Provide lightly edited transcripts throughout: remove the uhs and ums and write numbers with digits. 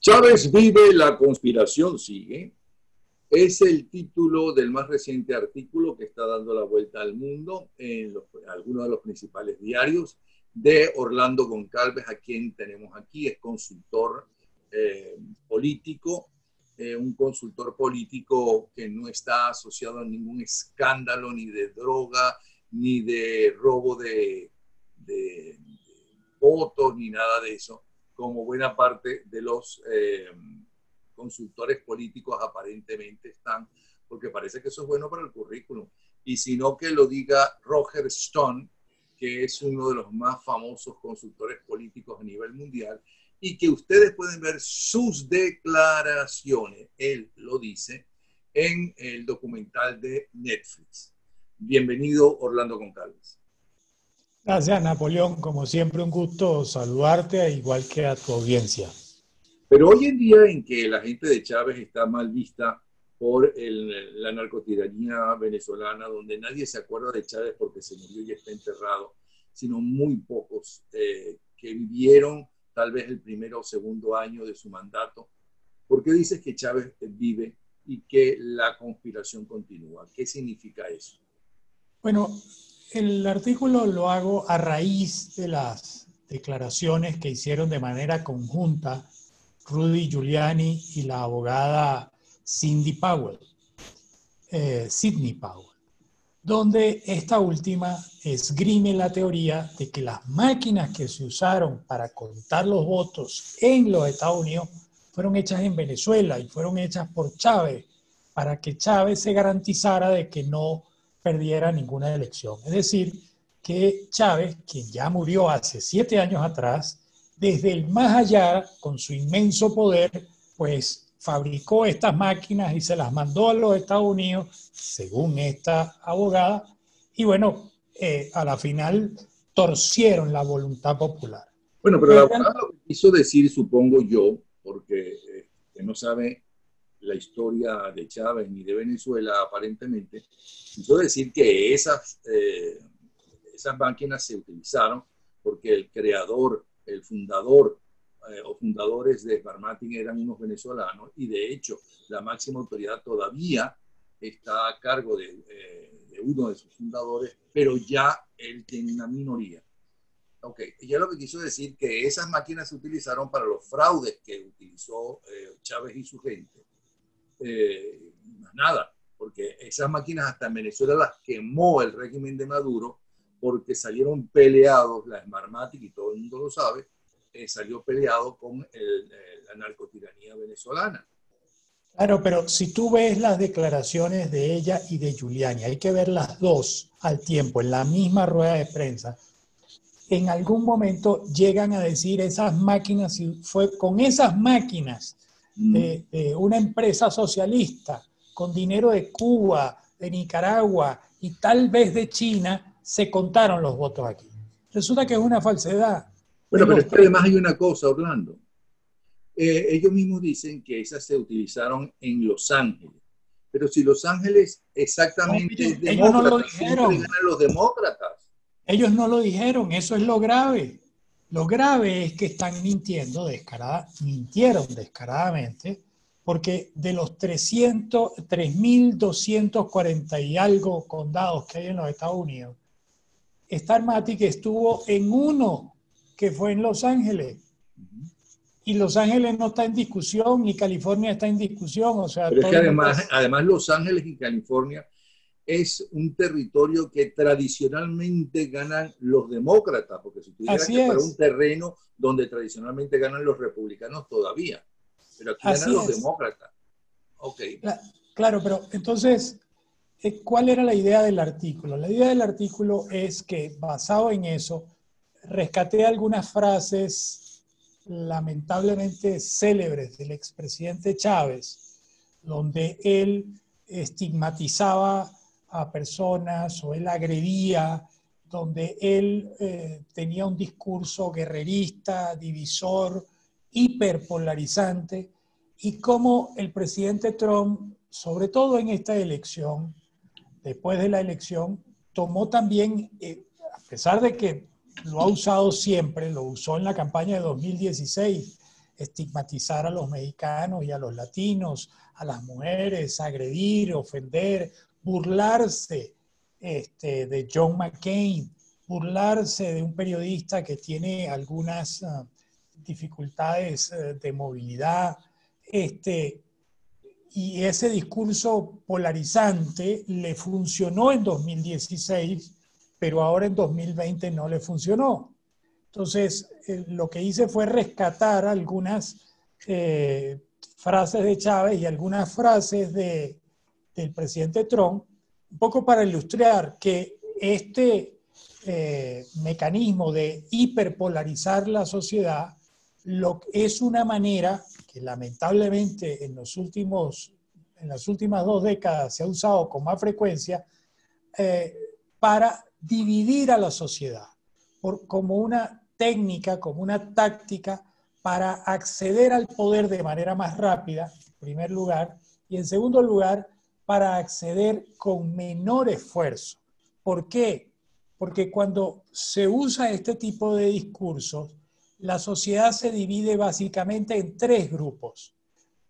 Chávez vive, la conspiración sigue. Es el título del más reciente artículo que está dando la vuelta al mundo en algunos de los principales diarios de Orlando Goncalves, a quien tenemos aquí. Es consultor político, un consultor político que no está asociado a ningún escándalo ni de droga, ni de robo de votos, ni nada de eso, como buena parte de los consultores políticos aparentemente están, porque parece que eso es bueno para el currículum. Y si no, que lo diga Roger Stone, que es uno de los más famosos consultores políticos a nivel mundial, y que ustedes pueden ver sus declaraciones, él lo dice, en el documental de Netflix. Bienvenido, Orlando Goncalves. Gracias, Napoleón. Como siempre, un gusto saludarte, igual que a tu audiencia. Pero hoy en día en que la gente de Chávez está mal vista por la narcotiranía venezolana, donde nadie se acuerda de Chávez porque se murió y está enterrado, sino muy pocos que vivieron tal vez el primero o segundo año de su mandato. ¿Por qué dices que Chávez vive y que la conspiración continúa? ¿Qué significa eso? Bueno, el artículo lo hago a raíz de las declaraciones que hicieron de manera conjunta Rudy Giuliani y la abogada Sidney Powell, donde esta última esgrime la teoría de que las máquinas que se usaron para contar los votos en los Estados Unidos fueron hechas en Venezuela y fueron hechas por Chávez, para que Chávez se garantizara de que no perdiera ninguna elección. Es decir, que Chávez, quien ya murió hace 7 años atrás, desde el más allá, con su inmenso poder, pues fabricó estas máquinas y se las mandó a los Estados Unidos, según esta abogada, y bueno, a la final torcieron la voluntad popular. Bueno, pero la abogada lo que quiso decir, supongo yo, porque que no sabe la historia de Chávez ni de Venezuela aparentemente, quiso decir que esas máquinas se utilizaron porque el creador, el fundador o fundadores de Smartmatic eran unos venezolanos, y de hecho la máxima autoridad todavía está a cargo de uno de sus fundadores, pero ya él tiene una minoría. Ok, ella lo que quiso decir que esas máquinas se utilizaron para los fraudes que utilizó Chávez y su gente. Más nada, porque esas máquinas hasta en Venezuela las quemó el régimen de Maduro, porque salieron peleados, la Smartmatic, y todo el mundo lo sabe, salió peleado con la narcotiranía venezolana. Claro, pero si tú ves las declaraciones de ella y de Giuliani, hay que ver las dos al tiempo, en la misma rueda de prensa. En algún momento llegan a decir esas máquinas, y fue con esas máquinas de una empresa socialista, con dinero de Cuba, de Nicaragua y tal vez de China, se contaron los votos aquí. Resulta que es una falsedad. Bueno, pero es que además hay una cosa, Orlando. Ellos mismos dicen que esas se utilizaron en Los Ángeles. Pero si Los Ángeles exactamente no, es demócrata, ellos no lo dijeron. siempre ganan los demócratas. Ellos no lo dijeron, eso es lo grave. Lo grave es que están mintieron descaradamente, porque de los 3.240 y algo condados que hay en los Estados Unidos, Smartmatic estuvo en uno, que fue en Los Ángeles. Y Los Ángeles no está en discusión, ni California está en discusión. O sea, pero es que además Los Ángeles y California es un territorio que tradicionalmente ganan los demócratas, porque si tuvieras que fuera un terreno donde tradicionalmente ganan los republicanos todavía, pero aquí ganan los demócratas. Okay. Claro, pero entonces, ¿cuál era la idea del artículo? La idea del artículo es que, basado en eso, rescaté algunas frases lamentablemente célebres del expresidente Chávez, donde él estigmatizaba a personas o él agredía, donde él tenía un discurso guerrerista, divisor, hiperpolarizante, y cómo el presidente Trump, sobre todo en esta elección, después de la elección, tomó también, a pesar de que lo ha usado siempre, lo usó en la campaña de 2016, estigmatizar a los mexicanos y a los latinos, a las mujeres, agredir, ofender, burlarse de John McCain, burlarse de un periodista que tiene algunas dificultades de movilidad, y ese discurso polarizante le funcionó en 2016, pero ahora en 2020 no le funcionó. Entonces, lo que hice fue rescatar algunas frases de Chávez y algunas frases del presidente Trump, un poco para ilustrar que este mecanismo de hiperpolarizar la sociedad es una manera que lamentablemente en las últimas 2 décadas se ha usado con más frecuencia para dividir a la sociedad, como una técnica, como una táctica para acceder al poder de manera más rápida, en primer lugar, y en segundo lugar, para acceder con menor esfuerzo. ¿Por qué? Porque cuando se usa este tipo de discursos, la sociedad se divide básicamente en 3 grupos.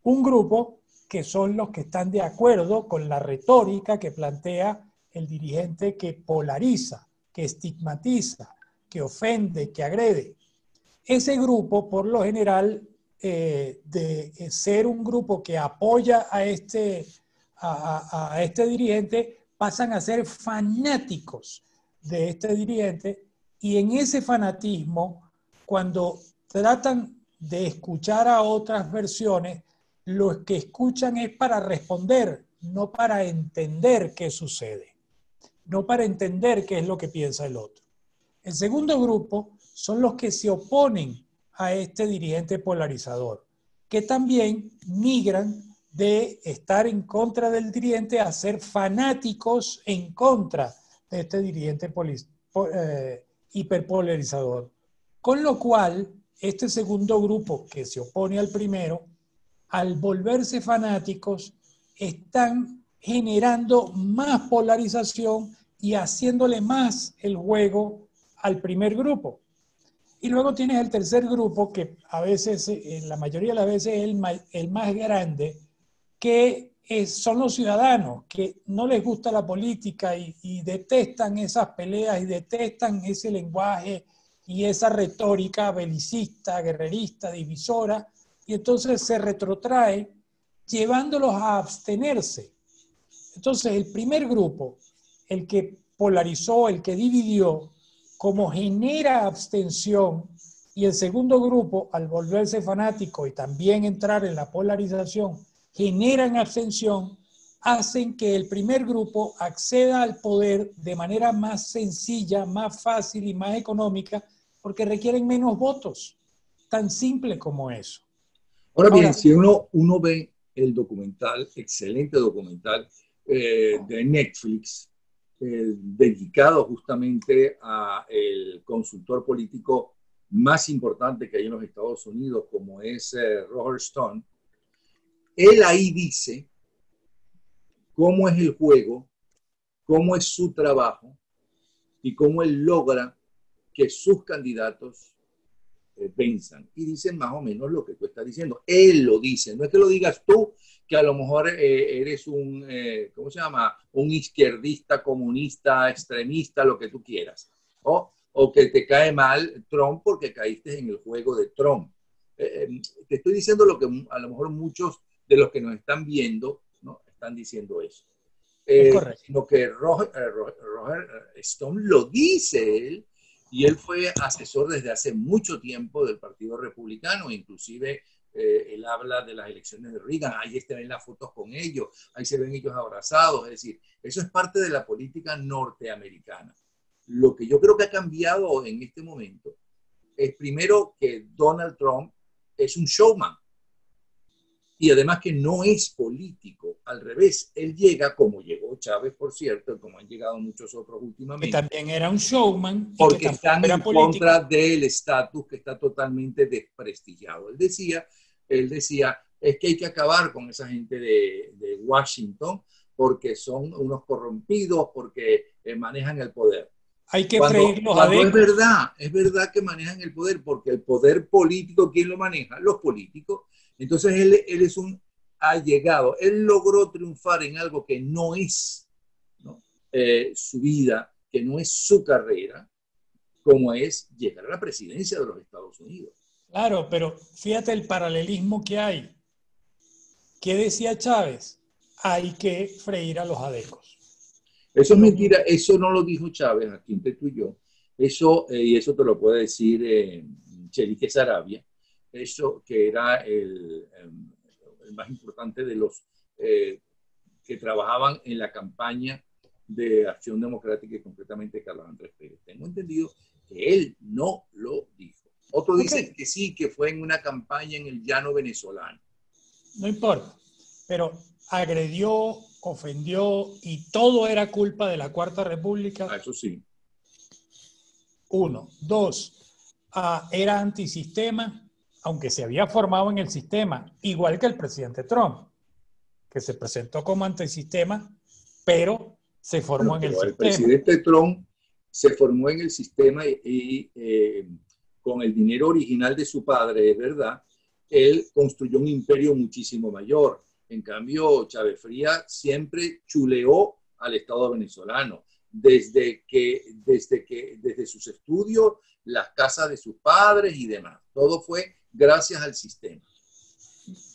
Un grupo que son los que están de acuerdo con la retórica que plantea el dirigente que polariza, que estigmatiza, que ofende, que agrede. Ese grupo, por lo general, de ser un grupo que apoya a este dirigente, pasan a ser fanáticos de este dirigente, y en ese fanatismo, cuando tratan de escuchar a otras versiones, lo que escuchan es para responder, no para entender qué sucede, no para entender qué es lo que piensa el otro. El segundo grupo son los que se oponen a este dirigente polarizador, que también migran de estar en contra del dirigente a ser fanáticos en contra de este dirigente hiperpolarizador. Con lo cual, este segundo grupo que se opone al primero, al volverse fanáticos, están generando más polarización y haciéndole más el juego al primer grupo. Y luego tienes el tercer grupo, que a veces, en la mayoría de las veces, es el más grande, que son los ciudadanos, que no les gusta la política y detestan esas peleas y detestan ese lenguaje y esa retórica belicista, guerrerista, divisora, y entonces se retrotrae llevándolos a abstenerse. Entonces, el primer grupo, el que polarizó, el que dividió, como genera abstención, y el segundo grupo, al volverse fanático y también entrar en la polarización, generan abstención, hacen que el primer grupo acceda al poder de manera más sencilla, más fácil y más económica, porque requieren menos votos. Tan simple como eso. Ahora bien, si uno ve el documental, excelente documental de Netflix, dedicado justamente a el consultor político más importante que hay en los Estados Unidos, como es Roger Stone, él ahí dice cómo es el juego, cómo es su trabajo y cómo él logra que sus candidatos pensan y dicen más o menos lo que tú estás diciendo. Él lo dice, no es que lo digas tú, que a lo mejor eres un, ¿cómo se llama? Un izquierdista, comunista, extremista, lo que tú quieras. O que te cae mal Trump porque caíste en el juego de Trump. Te estoy diciendo lo que a lo mejor muchos de los que nos están viendo, ¿no?, están diciendo eso. Sino que Roger Stone lo dice él, y él fue asesor desde hace mucho tiempo del Partido Republicano, inclusive él habla de las elecciones de Reagan, ahí se ven las fotos con ellos, ahí se ven ellos abrazados, es decir, eso es parte de la política norteamericana. Lo que yo creo que ha cambiado en este momento es primero que Donald Trump es un showman, y además que no es político, al revés, él llega como llegó Chávez, por cierto, como han llegado muchos otros últimamente. Que también era un showman. Porque que están en contra del estatus que está totalmente desprestigiado. Él decía, es que hay que acabar con esa gente de Washington porque son unos corrompidos, porque manejan el poder. hay que freír los Cuando adecos. es verdad que manejan el poder, porque el poder político, ¿quién lo maneja? Los políticos. Entonces él es un allegado. Él logró triunfar en algo que no es, ¿no? Su vida, que no es su carrera, como es llegar a la presidencia de los Estados Unidos. Claro, pero fíjate el paralelismo que hay. ¿Qué decía Chávez? Hay que freír a los adecos. Eso es mentira, eso no lo dijo Chávez, aquí entre tú y yo. Eso, y eso te lo puede decir Chelique Sarabia, eso que era el más importante de los que trabajaban en la campaña de Acción Democrática y concretamente Carlos Andrés Pérez. Tengo entendido que él no lo dijo. Otros dicen que sí, que fue en una campaña en el llano venezolano. No importa, pero agredió, ofendió y todo era culpa de la Cuarta República. Eso sí. Uno. Dos, era antisistema, aunque se había formado en el sistema, igual que el presidente Trump, que se presentó como antisistema, pero se formó en el sistema. El presidente Trump se formó en el sistema y con el dinero original de su padre, es verdad, él construyó un imperio muchísimo mayor. En cambio, Chávez Frías siempre chuleó al Estado venezolano. Desde sus estudios, las casas de sus padres y demás. Todo fue gracias al sistema.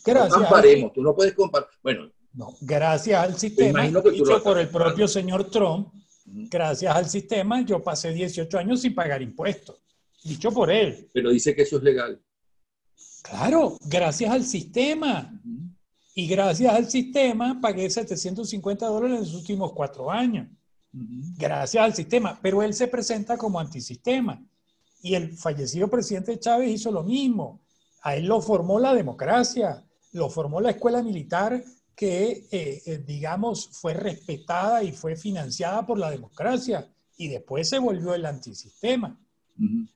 Gracias. No comparemos, tú no puedes comparar. Bueno, no, gracias al sistema, dicho por el propio señor Trump, gracias al sistema, yo pasé 18 años sin pagar impuestos. Dicho por él. Pero dice que eso es legal. Claro, gracias al sistema. Y gracias al sistema pagué $750 en los últimos 4 años. Gracias al sistema. Pero él se presenta como antisistema. Y el fallecido presidente Chávez hizo lo mismo. A él lo formó la democracia, lo formó la escuela militar que, digamos, fue respetada y fue financiada por la democracia. Y después se volvió el antisistema.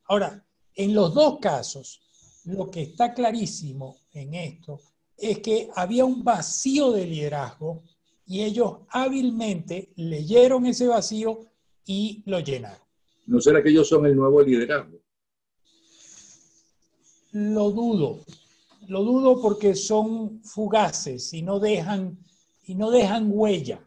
Ahora, en los dos casos, lo que está clarísimo en esto es que había un vacío de liderazgo y ellos hábilmente leyeron ese vacío y lo llenaron. ¿No será que ellos son el nuevo liderazgo? Lo dudo porque son fugaces y no dejan huella,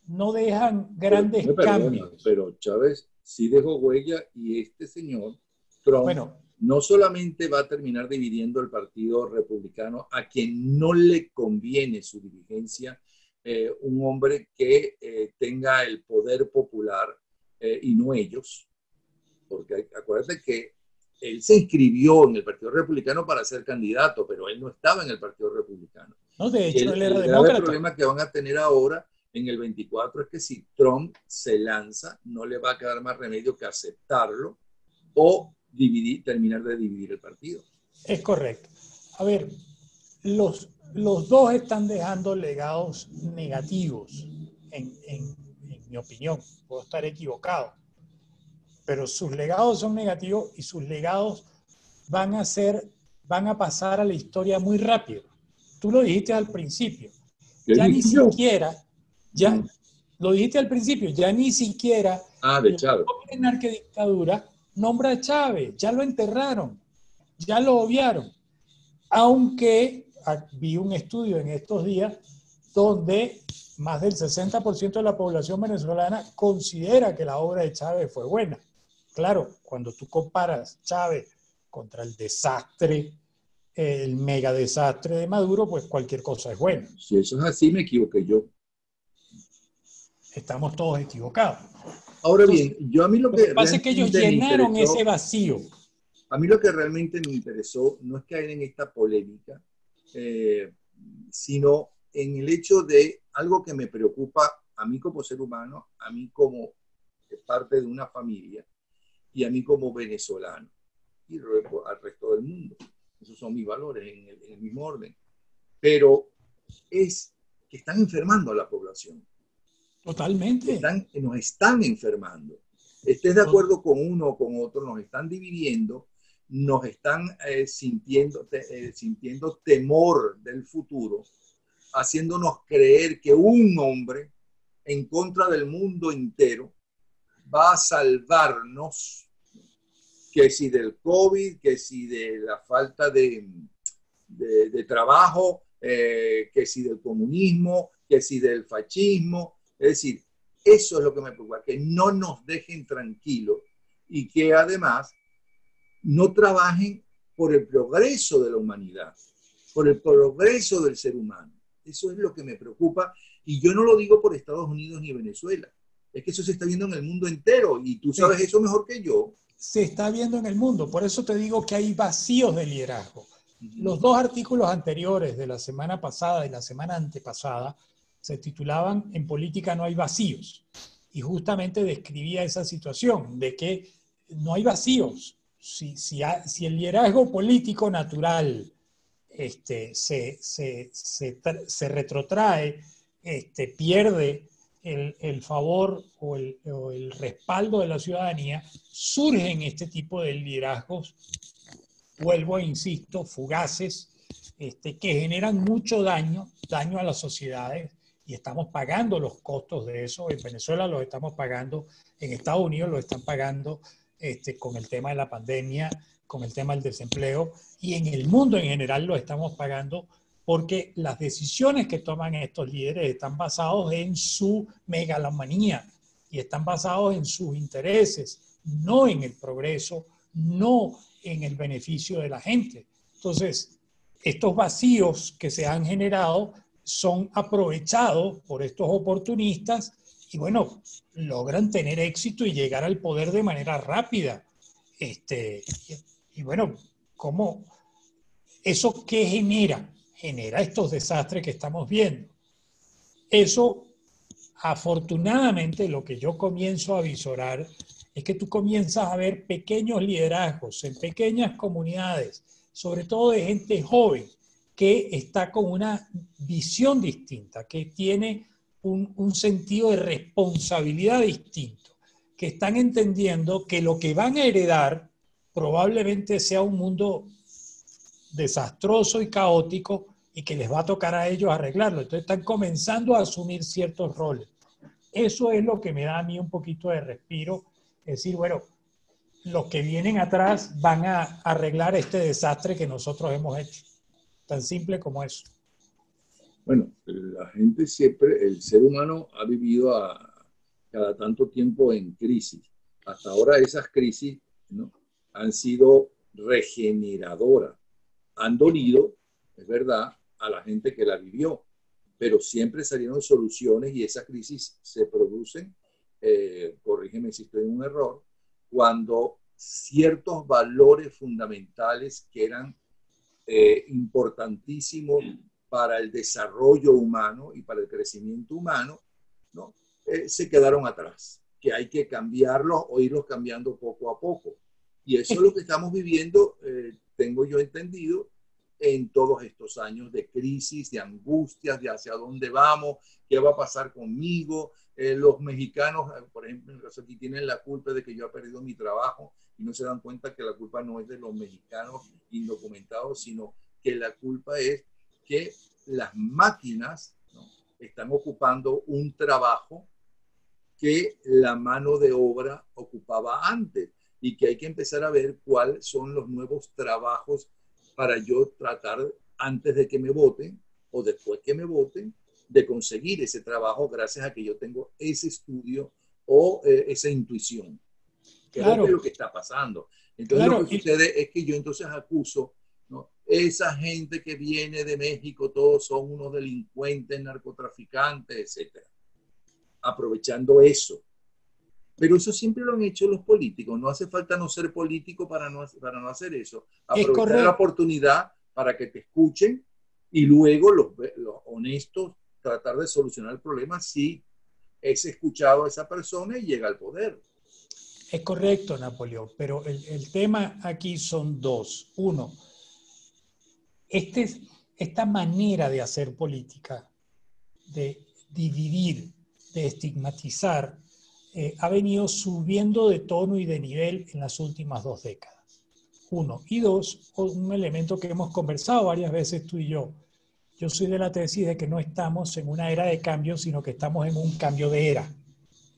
no dejan grandes cambios. Pero Chávez sí dejó huella y este señor, Trump, no solamente va a terminar dividiendo el Partido Republicano, a quien no le conviene su dirigencia, un hombre que tenga el poder popular y no ellos, porque acuérdate que él se inscribió en el Partido Republicano para ser candidato, pero él no estaba en el Partido Republicano. No, de hecho, él era demócrata. El problema que van a tener ahora en el 24 es que si Trump se lanza, no le va a quedar más remedio que aceptarlo o terminar de dividir el partido. Es correcto. A ver, los dos están dejando legados negativos, en mi opinión. Puedo estar equivocado. Pero sus legados son negativos y sus legados van a pasar a la historia muy rápido. Tú lo dijiste al principio. Ya ni siquiera, lo dijiste al principio, ya ni siquiera de Chávez. En narcodictadura nombra a Chávez, ya lo enterraron, ya lo obviaron. Aunque vi un estudio en estos días donde más del 60% de la población venezolana considera que la obra de Chávez fue buena. Claro, cuando tú comparas Chávez contra el desastre, el mega desastre de Maduro, pues cualquier cosa es buena. Si eso es así, me equivoqué yo. Estamos todos equivocados. Ahora bien, yo a mí lo que pasa es que ellos llenaron ese vacío. A mí lo que realmente me interesó no es caer en esta polémica, sino en el hecho de algo que me preocupa a mí como ser humano, a mí como parte de una familia y a mí como venezolano y al resto del mundo. Esos son mis valores en el mismo orden. Pero es que están enfermando a la población. Totalmente. Nos están enfermando. Estés de acuerdo con uno o con otro, nos están dividiendo, nos están sintiendo temor del futuro, haciéndonos creer que un hombre en contra del mundo entero va a salvarnos, que si del COVID, que si de la falta de trabajo, que si del comunismo, que si del fascismo. Es decir, eso es lo que me preocupa, que no nos dejen tranquilos y que además no trabajen por el progreso de la humanidad, por el progreso del ser humano. Eso es lo que me preocupa, y yo no lo digo por Estados Unidos ni Venezuela, es que eso se está viendo en el mundo entero, y tú sabes eso mejor que yo. Se está viendo en el mundo, por eso te digo que hay vacíos de liderazgo. Los dos artículos anteriores de la semana pasada y la semana antepasada se titulaban "En política no hay vacíos", y justamente describía esa situación de que no hay vacíos. Si el liderazgo político natural se retrotrae, pierde el favor o el respaldo de la ciudadanía, surgen este tipo de liderazgos, vuelvo e insisto, fugaces, que generan mucho daño a las sociedades, y estamos pagando los costos de eso. En Venezuela lo estamos pagando, en Estados Unidos lo están pagando con el tema de la pandemia, con el tema del desempleo, y en el mundo en general lo estamos pagando porque las decisiones que toman estos líderes están basados en su megalomanía y están basados en sus intereses, no en el progreso, no en el beneficio de la gente. Entonces, estos vacíos que se han generado son aprovechados por estos oportunistas y, bueno, logran tener éxito y llegar al poder de manera rápida. Y bueno, ¿cómo? ¿Eso qué genera? Genera estos desastres que estamos viendo. Eso, afortunadamente, lo que yo comienzo a visorar es que tú comienzas a ver pequeños liderazgos en pequeñas comunidades, sobre todo de gente joven, que está con una visión distinta, que tiene un sentido de responsabilidad distinto, que están entendiendo que lo que van a heredar probablemente sea un mundo desastroso y caótico y que les va a tocar a ellos arreglarlo. Entonces están comenzando a asumir ciertos roles. Eso es lo que me da a mí un poquito de respiro, es decir, bueno, los que vienen atrás van a arreglar este desastre que nosotros hemos hecho. Tan simple como eso. Bueno, la gente siempre, el ser humano ha vivido cada tanto tiempo en crisis. Hasta ahora esas crisis, ¿no?, han sido regeneradoras. Han dolido, es verdad, a la gente que la vivió, pero siempre salieron soluciones, y esas crisis se producen, corrígeme si estoy en un error, cuando ciertos valores fundamentales que eran importantísimos para el desarrollo humano y para el crecimiento humano, ¿no?, se quedaron atrás, que hay que cambiarlos o irlos cambiando poco a poco. Y eso es lo que estamos viviendo, tengo yo entendido, en todos estos años de crisis, de angustias, de hacia dónde vamos, qué va a pasar conmigo. Los mexicanos, por ejemplo, en el caso aquí, tienen la culpa de que yo he perdido mi trabajo, y no se dan cuenta que la culpa no es de los mexicanos indocumentados, sino que la culpa es que las máquinas, ¿no?, están ocupando un trabajo que la mano de obra ocupaba antes, y que hay que empezar a ver cuáles son los nuevos trabajos para yo tratar, antes de que me voten o después que me voten, de conseguir ese trabajo gracias a que yo tengo ese estudio o esa intuición. Creo que es lo que está pasando. Entonces, claro, lo que sucede es que yo entonces acuso, ¿no?, esa gente que viene de México, todos son unos delincuentes, narcotraficantes, etcétera, aprovechando eso. Pero eso siempre lo han hecho los políticos. No hace falta no ser político para no hacer eso. Aprovechar la oportunidad para que te escuchen, y luego los honestos tratar de solucionar el problema si es escuchado a esa persona y llega al poder. Es correcto, Napoleón, pero el tema aquí son dos. Uno, esta manera de hacer política, de dividir, de estigmatizar, ha venido subiendo de tono y de nivel en las últimas 2 décadas. Uno. Y dos, un elemento que hemos conversado varias veces tú y yo. Yo soy de la tesis de que no estamos en una era de cambio, sino que estamos en un cambio de era.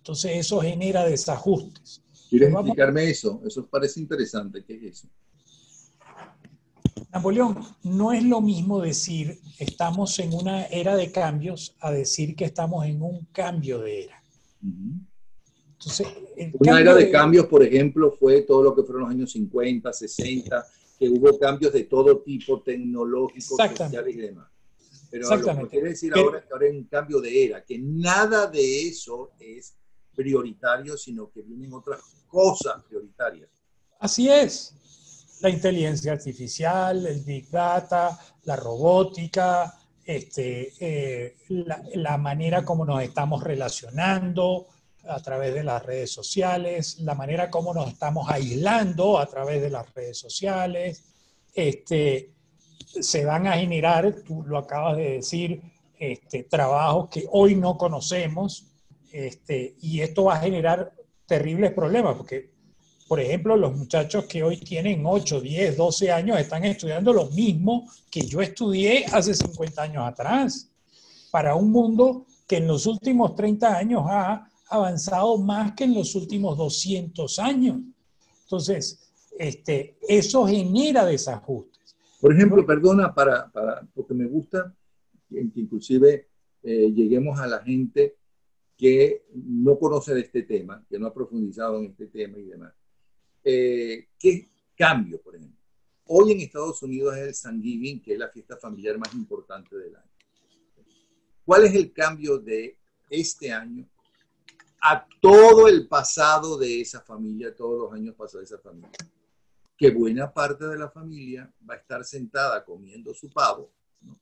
Entonces eso genera desajustes. ¿Quieres explicarme eso? Eso parece interesante. ¿Qué es eso? Napoleón, no es lo mismo decir estamos en una era de cambios a decir que estamos en un cambio de era. Entonces, una era de cambios, por ejemplo, fue todo lo que fueron los años 50, 60, que hubo cambios de todo tipo, tecnológicos, sociales y demás. Pero lo que quiere decir ahora es que ahora hay un cambio de era, que nada de eso es prioritario, sino que vienen otras cosas prioritarias. Así es. La inteligencia artificial, el Big Data, la robótica, la manera como nos estamos relacionando a través de las redes sociales, la manera como nos estamos aislando a través de las redes sociales. Se van a generar, tú lo acabas de decir, trabajos que hoy no conocemos, y esto va a generar terribles problemas, porque, por ejemplo, los muchachos que hoy tienen 8, 10, 12 años están estudiando lo mismo que yo estudié hace 50 años atrás, para un mundo que en los últimos 30 años ha avanzado más que en los últimos 200 años. Entonces, eso genera desajustes. Por ejemplo, perdona, porque me gusta que inclusive lleguemos a la gente que no conoce de este tema, que no ha profundizado en este tema y demás. ¿Qué cambio, por ejemplo? Hoy en Estados Unidos es el Thanksgiving, que es la fiesta familiar más importante del año. ¿Cuál es el cambio de este año a todo el pasado de esa familia, todos los años pasados de esa familia? Que buena parte de la familia va a estar sentada comiendo su pavo, ¿no?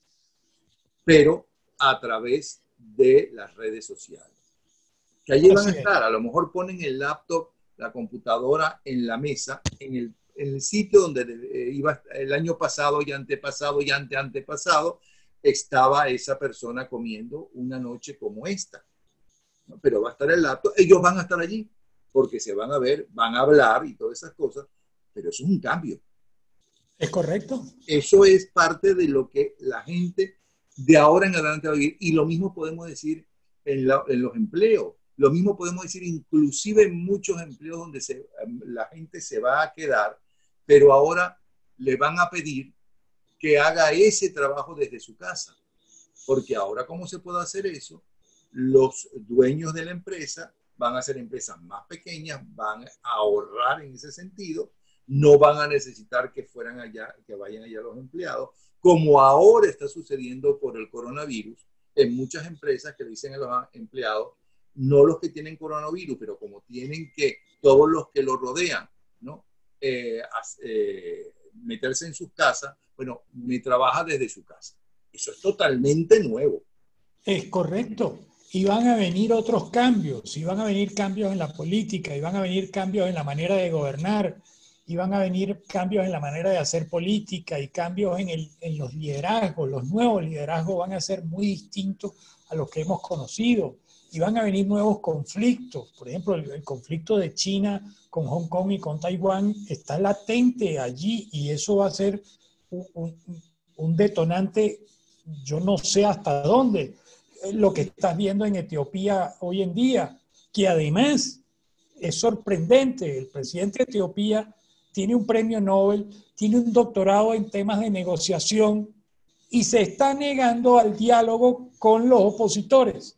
Pero a través de las redes sociales. Que allí van a estar, a lo mejor ponen el laptop, la computadora en la mesa, en el sitio donde iba el año pasado y antepasado y antepasado, estaba esa persona comiendo una noche como esta, ¿no? Pero va a estar el laptop, ellos van a estar allí, porque se van a ver, van a hablar y todas esas cosas, pero eso es un cambio. ¿Es correcto? Eso es parte de lo que la gente de ahora en adelante va a vivir, y lo mismo podemos decir en los empleos. Lo mismo podemos decir inclusive en muchos empleos donde la gente se va a quedar, pero ahora le van a pedir que haga ese trabajo desde su casa. Porque ahora, ¿cómo se puede hacer eso? Los dueños de la empresa van a ser empresas más pequeñas, van a ahorrar en ese sentido, no van a necesitar que vayan allá los empleados, como ahora está sucediendo por el coronavirus en muchas empresas que le dicen a los empleados, no los que tienen coronavirus, pero como tienen que, todos los que lo rodean, ¿no? Meterse en sus casas, bueno, me trabaja desde su casa. Eso es totalmente nuevo. Es correcto. Y van a venir otros cambios, y van a venir cambios en la política, y van a venir cambios en la manera de gobernar, y van a venir cambios en la manera de hacer política, y cambios en los liderazgos. Los nuevos liderazgos van a ser muy distintos a los que hemos conocido. Y van a venir nuevos conflictos. Por ejemplo, el conflicto de China con Hong Kong y con Taiwán está latente allí, y eso va a ser un detonante, yo no sé hasta dónde. Lo que estás viendo en Etiopía hoy en día, que además es sorprendente. El presidente de Etiopía tiene un premio Nobel, tiene un doctorado en temas de negociación y se está negando al diálogo con los opositores,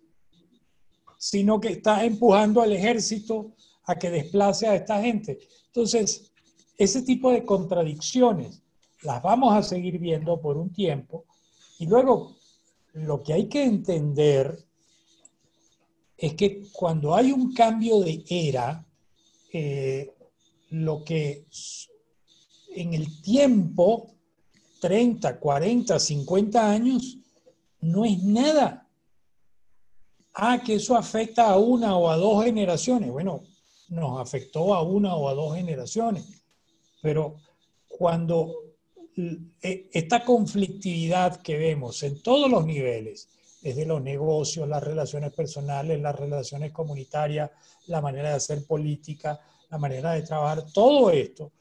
sino que está empujando al ejército a que desplace a esta gente. Entonces, ese tipo de contradicciones las vamos a seguir viendo por un tiempo, y luego lo que hay que entender es que cuando hay un cambio de era, lo que en el tiempo, 30, 40, 50 años, no es nada. Que eso afecta a una o a dos generaciones. Bueno, nos afectó a una o a dos generaciones, pero cuando esta conflictividad que vemos en todos los niveles, desde los negocios, las relaciones personales, las relaciones comunitarias, la manera de hacer política, la manera de trabajar, todo esto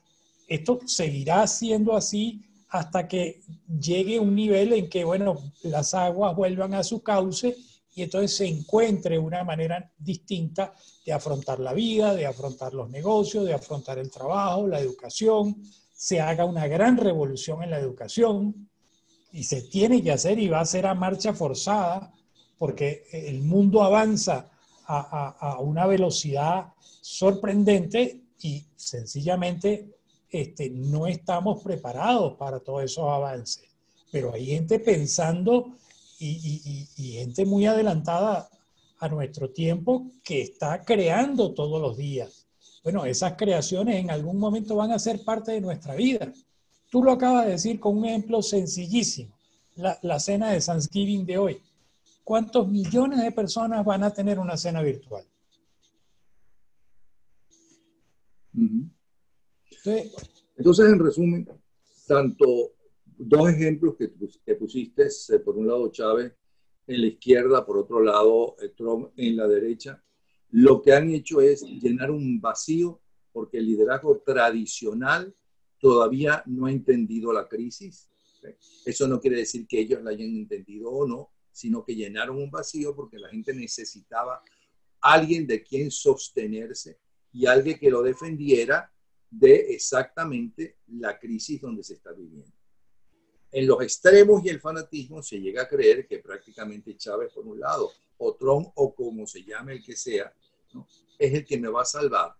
seguirá siendo así hasta que llegue un nivel en que, bueno, las aguas vuelvan a su cauce y entonces se encuentre una manera distinta de afrontar la vida, de afrontar los negocios, de afrontar el trabajo, la educación, se haga una gran revolución en la educación y se tiene que hacer y va a ser a marcha forzada porque el mundo avanza a una velocidad sorprendente y sencillamente no estamos preparados para todos esos avances. Pero hay gente pensando y gente muy adelantada a nuestro tiempo que está creando todos los días. Bueno, esas creaciones en algún momento van a ser parte de nuestra vida. Tú lo acabas de decir con un ejemplo sencillísimo, la cena de Thanksgiving de hoy. ¿Cuántos millones de personas van a tener una cena virtual? Entonces, en resumen, tanto dos ejemplos que pusiste, por un lado Chávez en la izquierda, por otro lado Trump en la derecha, lo que han hecho es llenar un vacío porque el liderazgo tradicional todavía no ha entendido la crisis. Eso no quiere decir que ellos la hayan entendido o no, sino que llenaron un vacío porque la gente necesitaba alguien de quien sostenerse y alguien que lo defendiera de exactamente la crisis donde se está viviendo. En los extremos y el fanatismo se llega a creer que prácticamente Chávez por un lado, o Trump, o como se llame el que sea, ¿no?, es el que me va a salvar.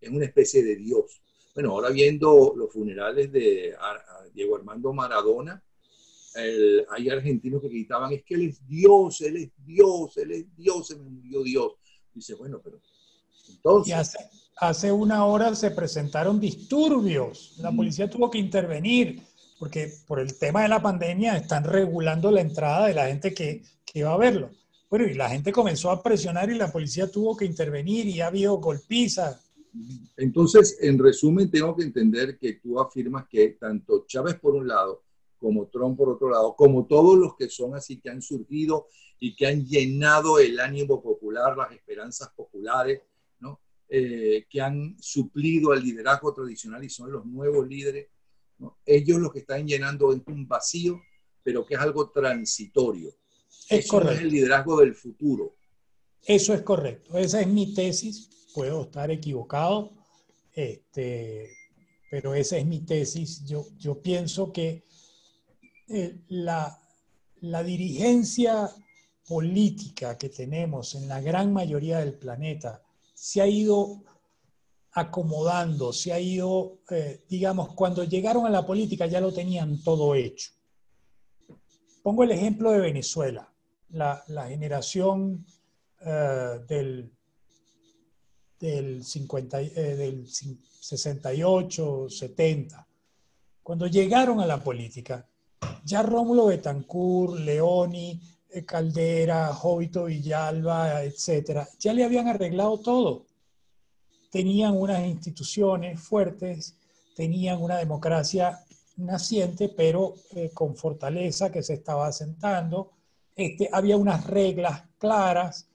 Es una especie de Dios. Bueno, ahora viendo los funerales de Diego Armando Maradona, hay argentinos que gritaban, es que él es Dios, él es Dios, él es Dios, se me murió Dios. Dice, bueno, pero entonces... Y hace una hora se presentaron disturbios. La policía tuvo que intervenir porque por el tema de la pandemia están regulando la entrada de la gente que va a verlo. Bueno, y la gente comenzó a presionar y la policía tuvo que intervenir y ha habido golpizas. Entonces, en resumen, tengo que entender que tú afirmas que tanto Chávez por un lado, como Trump por otro lado, como todos los que son así, que han surgido y que han llenado el ánimo popular, las esperanzas populares, ¿no?, que han suplido al liderazgo tradicional y son los nuevos líderes, ¿no?, ellos lo que están llenando es un vacío, pero que es algo transitorio. Eso no es el liderazgo del futuro. Eso es correcto. Esa es mi tesis. Puedo estar equivocado, pero esa es mi tesis. Yo pienso que la dirigencia política que tenemos en la gran mayoría del planeta se ha ido acomodando, se ha ido, digamos, cuando llegaron a la política ya lo tenían todo hecho. Pongo el ejemplo de Venezuela, la generación del 68, 70. Cuando llegaron a la política, ya Rómulo Betancourt, Leoni, Caldera, Jovito Villalba, etcétera, ya le habían arreglado todo. Tenían unas instituciones fuertes, tenían una democracia naciente, pero con fortaleza que se estaba asentando. Había unas reglas claras.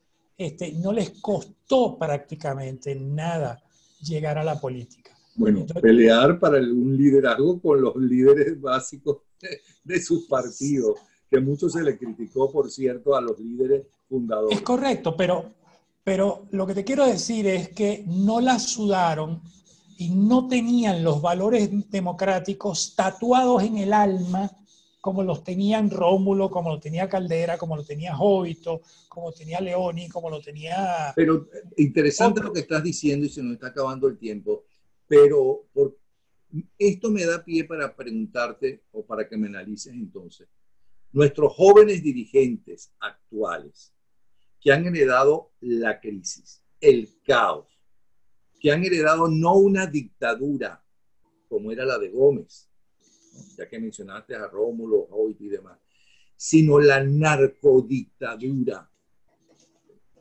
No les costó prácticamente nada llegar a la política. Bueno, entonces, pelear para un liderazgo con los líderes básicos de sus partidos, que mucho se le criticó, por cierto, a los líderes fundadores. Es correcto, pero lo que te quiero decir es que no la sudaron y no tenían los valores democráticos tatuados en el alma como los tenían Rómulo, como lo tenía Caldera, como lo tenía Jovito, como tenía Leoni, como lo tenía... Pero interesante lo que estás diciendo y se nos está acabando el tiempo, pero esto me da pie para preguntarte o para que me analices entonces. Nuestros jóvenes dirigentes actuales que han heredado la crisis, el caos, que han heredado no una dictadura como era la de Gómez, ya que mencionaste a Rómulo, Jovito y demás, sino la narcodictadura.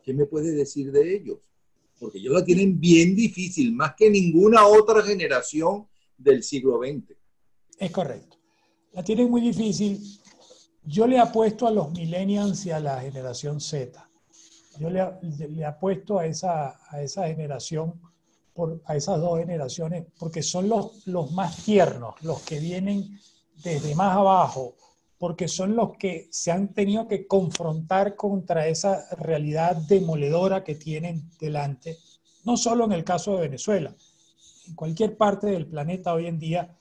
¿Qué me puedes decir de ellos? Porque ellos la tienen bien difícil, más que ninguna otra generación del siglo XX. Es correcto. La tienen muy difícil. Yo le apuesto a los millennials y a la generación Z. Yo le apuesto a esa generación, a esas dos generaciones, porque son los más tiernos, los que vienen desde más abajo, porque son los que se han tenido que confrontar contra esa realidad demoledora que tienen delante, no solo en el caso de Venezuela, en cualquier parte del planeta hoy en día,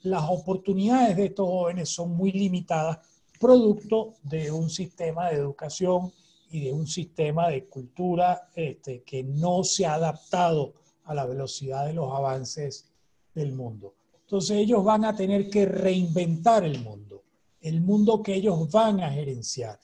las oportunidades de estos jóvenes son muy limitadas, producto de un sistema de educación y de un sistema de cultura que no se ha adaptado a la velocidad de los avances del mundo. Entonces ellos van a tener que reinventar el mundo que ellos van a gerenciar.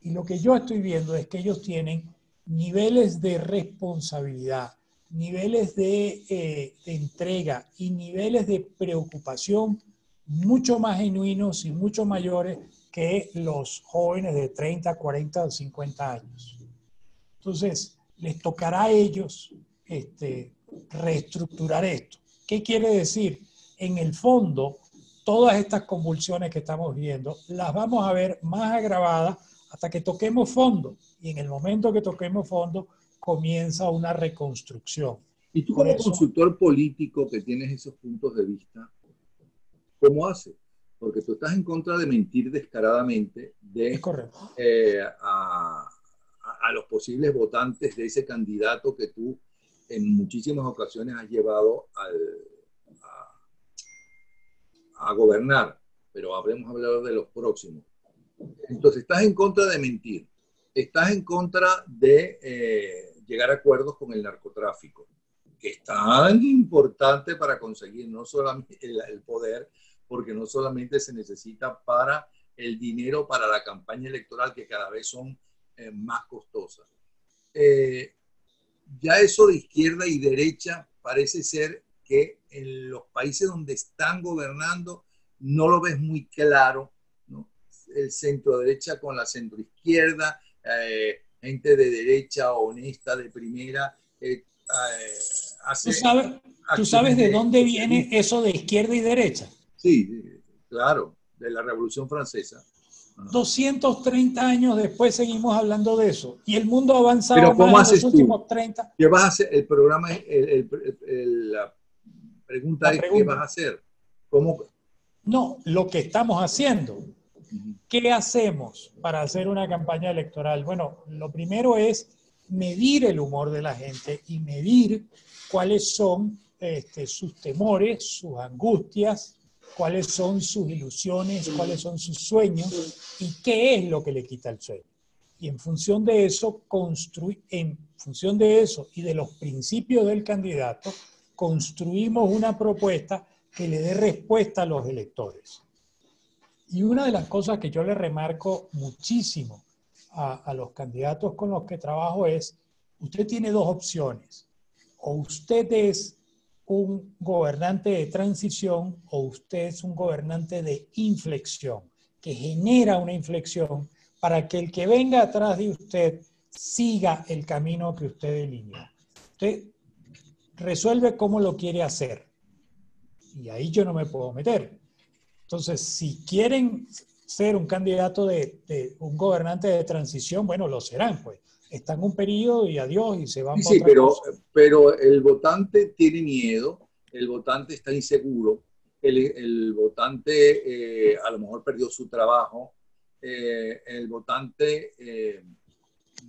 Y lo que yo estoy viendo es que ellos tienen niveles de responsabilidad, niveles de entrega y niveles de preocupación mucho más genuinos y mucho mayores que los jóvenes de 30, 40 o 50 años. Entonces, les tocará a ellos reestructurar esto. ¿Qué quiere decir? En el fondo, todas estas convulsiones que estamos viendo las vamos a ver más agravadas hasta que toquemos fondo. Y en el momento que toquemos fondo, comienza una reconstrucción. Y tú como consultor político que tienes esos puntos de vista, ¿cómo haces? Porque tú estás en contra de mentir descaradamente a los posibles votantes de ese candidato que tú en muchísimas ocasiones has llevado a gobernar, pero habremos hablado de los próximos. Entonces, estás en contra de mentir, estás en contra de llegar a acuerdos con el narcotráfico, que es tan importante para conseguir no solamente el poder, porque no solamente se necesita para el dinero, para la campaña electoral, que cada vez son más costosas. Ya eso de izquierda y derecha parece ser que en los países donde están gobernando no lo ves muy claro, ¿no? El centro derecha con la centro izquierda, gente de derecha honesta de primera. ¿Tú sabes de dónde viene eso de izquierda y derecha? Sí, claro, de la Revolución Francesa. 230 años después seguimos hablando de eso. Y el mundo ha avanzado más en los últimos 30. ¿Qué vas a hacer? El programa, la pregunta es, ¿qué vas a hacer? ¿Cómo? No, lo que estamos haciendo. ¿Qué hacemos para hacer una campaña electoral? Bueno, lo primero es medir el humor de la gente y medir cuáles son sus temores, sus angustias, cuáles son sus ilusiones, cuáles son sus sueños y qué es lo que le quita el sueño. Y en función de eso, y de los principios del candidato, construimos una propuesta que le dé respuesta a los electores. Y una de las cosas que yo le remarco muchísimo a los candidatos con los que trabajo es, usted tiene dos opciones. O usted es un gobernante de transición o usted es un gobernante de inflexión, que genera una inflexión para que el que venga atrás de usted siga el camino que usted delineó. Usted resuelve cómo lo quiere hacer. Y ahí yo no me puedo meter. Entonces, si quieren ser un candidato de un gobernante de transición, bueno, lo serán, pues. Están un periodo y adiós y se van para otra cosa. Pero el votante tiene miedo, el votante está inseguro, el votante a lo mejor perdió su trabajo, el votante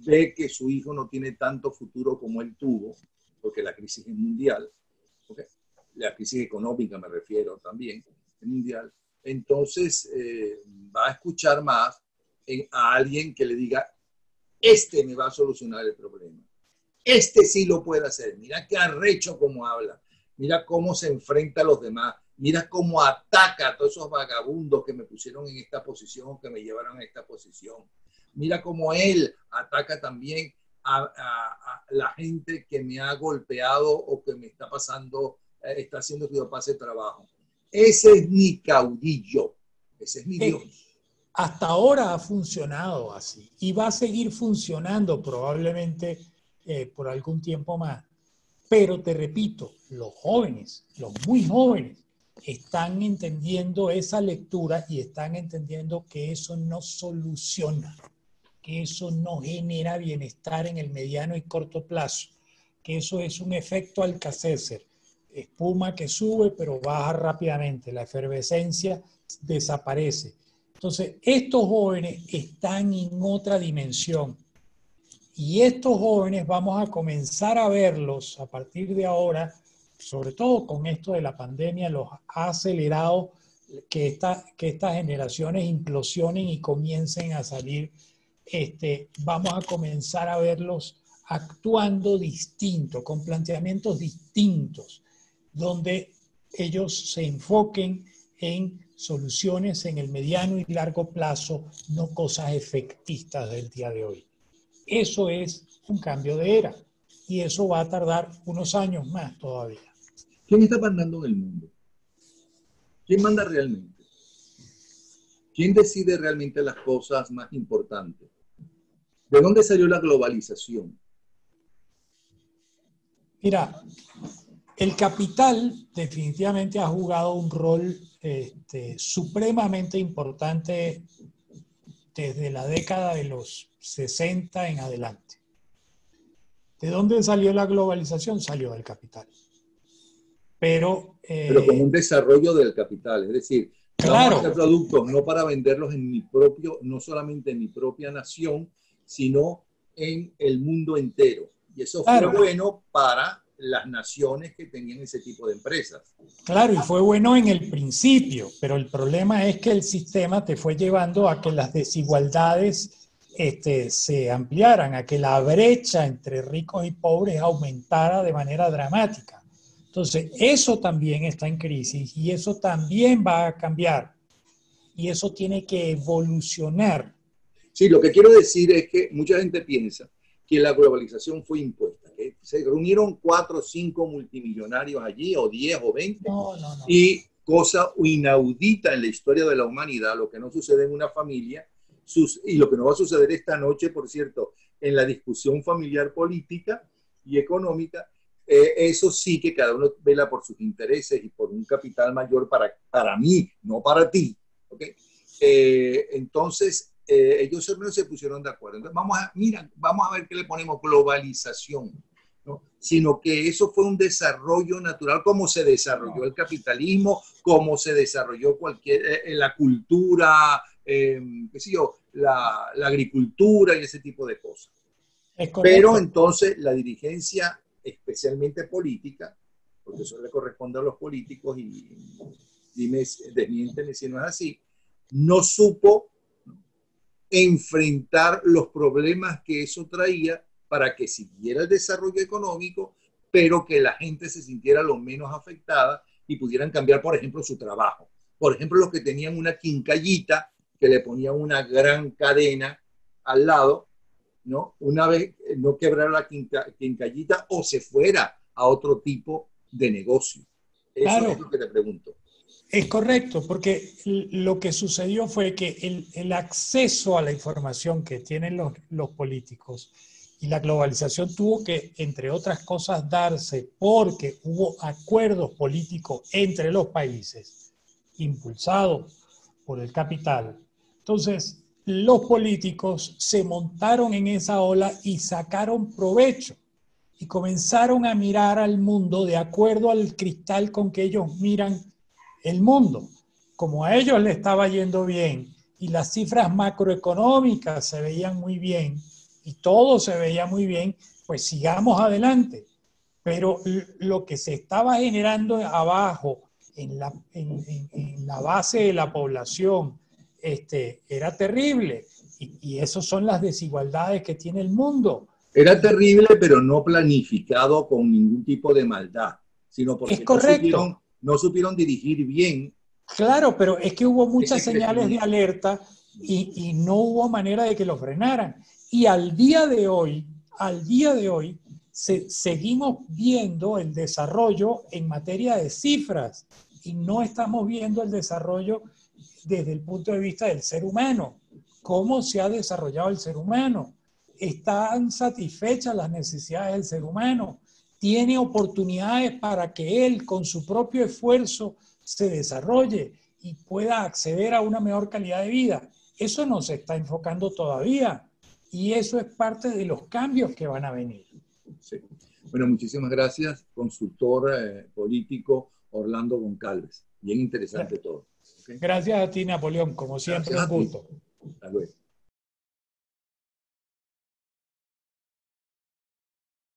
ve que su hijo no tiene tanto futuro como él tuvo, porque la crisis es mundial, ¿okay? La crisis económica me refiero también, es mundial. Entonces va a escuchar más a alguien que le diga, este me va a solucionar el problema. Este sí lo puede hacer. Mira qué arrecho como habla. Mira cómo se enfrenta a los demás. Mira cómo ataca a todos esos vagabundos que me pusieron en esta posición, que me llevaron a esta posición. Mira cómo él ataca también a la gente que me ha golpeado o que me está pasando, está haciendo que yo pase trabajo. Ese es mi caudillo. Ese es mi Dios. Hasta ahora ha funcionado así y va a seguir funcionando probablemente por algún tiempo más. Pero te repito, los jóvenes, los muy jóvenes, están entendiendo esa lectura y están entendiendo que eso no soluciona, que eso no genera bienestar en el mediano y corto plazo, que eso es un efecto Alka-Seltzer, espuma que sube pero baja rápidamente, la efervescencia desaparece. Entonces, estos jóvenes están en otra dimensión. Y estos jóvenes vamos a comenzar a verlos a partir de ahora, sobre todo con esto de la pandemia, los ha acelerado que estas generaciones implosionen y comiencen a salir. Vamos a comenzar a verlos actuando distinto, con planteamientos distintos, donde ellos se enfoquen en soluciones en el mediano y largo plazo, no cosas efectistas del día de hoy. Eso es un cambio de era y eso va a tardar unos años más todavía. ¿Quién está mandando en el mundo? ¿Quién manda realmente? ¿Quién decide realmente las cosas más importantes? ¿De dónde salió la globalización? Mira, el capital definitivamente ha jugado un rol supremamente importante desde la década de los 60 en adelante. ¿De dónde salió la globalización? Salió del capital. Pero como un desarrollo del capital, es decir, claro, vamos a hacer productos no para venderlos en mi propio, no solamente en mi propia nación, sino en el mundo entero. Y eso fue bueno para las naciones que tenían ese tipo de empresas. Claro, y fue bueno en el principio, pero el problema es que el sistema te fue llevando a que las desigualdades se ampliaran, a que la brecha entre ricos y pobres aumentara de manera dramática. Entonces, eso también está en crisis y eso también va a cambiar y eso tiene que evolucionar. Sí, lo que quiero decir es que mucha gente piensa que la globalización fue impuesta, que se reunieron 4 o 5 multimillonarios allí, o 10 o 20, no. Y cosa inaudita en la historia de la humanidad, lo que no sucede en una familia, y lo que no va a suceder esta noche, por cierto, en la discusión familiar política y económica, eso sí que cada uno vela por sus intereses y por un capital mayor para mí, no para ti. ¿Okay? Entonces, ellos se pusieron de acuerdo. Entonces, vamos a ver qué le ponemos globalización, ¿no? Sino que eso fue un desarrollo natural, como se desarrolló el capitalismo, como se desarrolló la cultura, qué sé yo, la agricultura y ese tipo de cosas. Pero entonces la dirigencia, especialmente política, porque eso le corresponde a los políticos y desmiénteme si no es así, no supo enfrentar los problemas que eso traía para que siguiera el desarrollo económico, pero que la gente se sintiera lo menos afectada y pudieran cambiar, por ejemplo, su trabajo. Por ejemplo, los que tenían una quincallita, que le ponían una gran cadena al lado, ¿no? Una vez no quebrara la quincallita o se fuera a otro tipo de negocio. Eso es lo que te pregunto. Es correcto, porque lo que sucedió fue que el acceso a la información que tienen los políticos y la globalización tuvo que, entre otras cosas, darse porque hubo acuerdos políticos entre los países impulsados por el capital. Entonces, los políticos se montaron en esa ola y sacaron provecho y comenzaron a mirar al mundo de acuerdo al cristal con que ellos miran el mundo. Como a ellos les estaba yendo bien y las cifras macroeconómicas se veían muy bien y todo se veía muy bien, pues sigamos adelante. Pero lo que se estaba generando abajo en la base de la población era terrible. Y esas son las desigualdades que tiene el mundo. Era terrible, pero no planificado con ningún tipo de maldad, sino porque no supieron dirigir bien. Claro, pero es que hubo muchas señales de alerta y no hubo manera de que lo frenaran. Y al día de hoy, seguimos viendo el desarrollo en materia de cifras y no estamos viendo el desarrollo desde el punto de vista del ser humano. ¿Cómo se ha desarrollado el ser humano? ¿Están satisfechas las necesidades del ser humano? ¿Tiene oportunidades para que él, con su propio esfuerzo, se desarrolle y pueda acceder a una mejor calidad de vida? Eso no se está enfocando todavía y eso es parte de los cambios que van a venir. Sí. Bueno, muchísimas gracias, consultor político Orlando Goncalves. Bien interesante todo. ¿Okay? Gracias a ti, Napoleón. Como siempre, un gusto. Hasta luego.